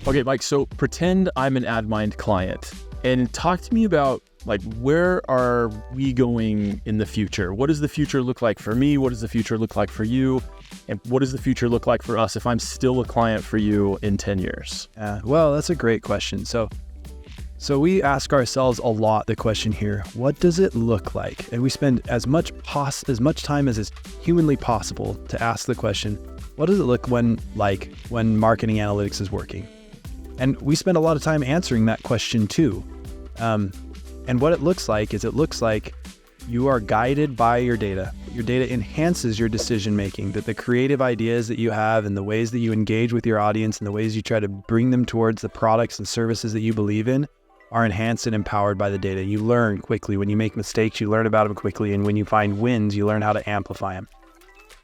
Okay, Mike, so pretend I'm an adMind client and talk to me about like, where are we going in the future? What does the future look like for me? What does the future look like for you? And what does the future look like for us if I'm still a client for you in 10 years? Well, that's a great question. So we ask ourselves a lot the question here, what does it look like? And we spend as much time as is humanly possible to ask the question, what does it look like when marketing analytics is working? And we spend a lot of time answering that question too. And what it looks like is you are guided by your data. Your data enhances your decision making, that the creative ideas that you have and the ways that you engage with your audience and the ways you try to bring them towards the products and services that you believe in are enhanced and empowered by the data. You learn quickly. When you make mistakes, you learn about them quickly. And when you find wins, you learn how to amplify them.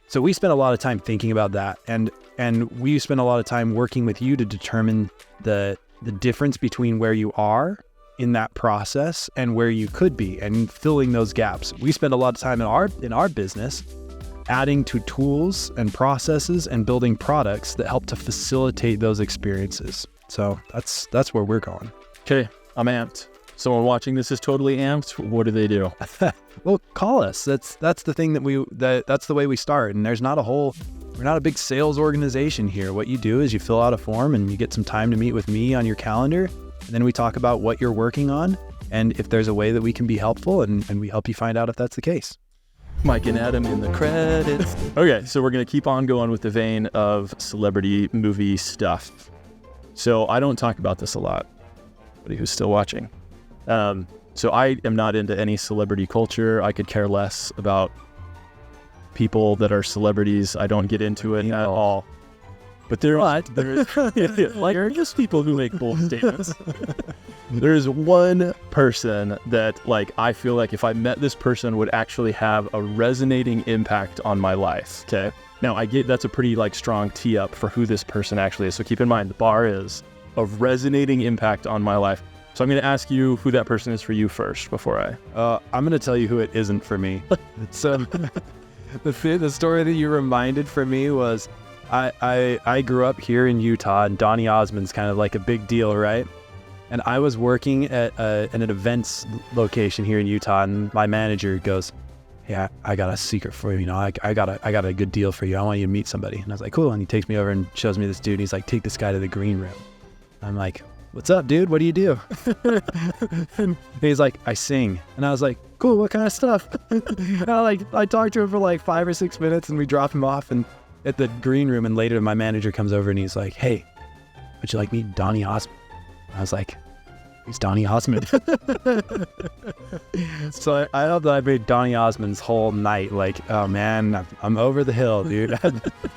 So we spend a lot of time thinking about that. And we spend a lot of time working with you to determine the difference between where you are in that process and where you could be and filling those gaps. We spend a lot of time in our business adding to tools and processes and building products that help to facilitate those experiences. So that's where we're going. Okay, I'm amped. Someone watching this is totally amped. What do they do? Well, call us. That's the thing that's the way we start. And we're not a big sales organization here. What you do is you fill out a form and you get some time to meet with me on your calendar. And then we talk about what you're working on and if there's a way that we can be helpful, and we help you find out if that's the case. Mike and Adam in the credits. Okay, so we're going to keep on going with the vein of celebrity movie stuff. So I don't talk about this a lot. Anybody who's still watching. So I am not into any celebrity culture. I could care less about people that are celebrities. I don't get into it at all. But there is like just people who make bold statements. There's one person that like I feel like if I met this person would actually have a resonating impact on my life. Okay. Now I get that's a pretty like strong tee up for who this person actually is. So keep in mind the bar is a resonating impact on my life. So I'm going to ask you who that person is for you first before I'm going to tell you who it isn't for me. So the story that you reminded for me was I grew up here in Utah, and Donny Osmond's kind of like a big deal, right? And I was working at an events location here in Utah, and my manager goes, "Yeah, I got a secret for you. You know, I got a good deal for you. I want you to meet somebody." And I was like, "Cool." And he takes me over and shows me this dude. And he's like, "Take this guy to the green room." I'm like, "What's up, dude? What do you do?" And he's like, "I sing." And I was like, "Cool, what kind of stuff?" And I talked to him for like 5 or 6 minutes, and we drop him off and at the green room. And later my manager comes over and he's like, "Hey, would you like to meet Donny Osmond?" And I was like, "Who's Donny Osmond?" So I hope that I made Donny Osmond's whole night like, "Oh man, I'm over the hill, dude.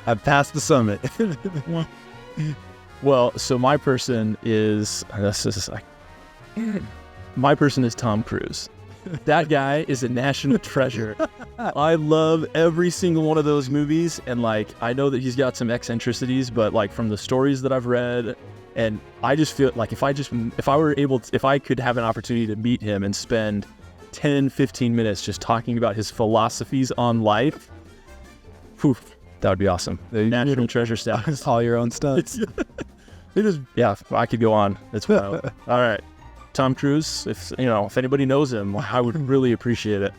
I've passed the summit." Well, so my person is Tom Cruise. That guy is a national treasure. I love every single one of those movies, and like I know that he's got some eccentricities, but like from the stories that I've read, and I just feel like if I could have an opportunity to meet him and spend 10-15 minutes just talking about his philosophies on life, that would be awesome. The national treasure status. All your own stuff. Yeah, I could go on. It's wild. All right. Tom Cruise, if anybody knows him, I would really appreciate it.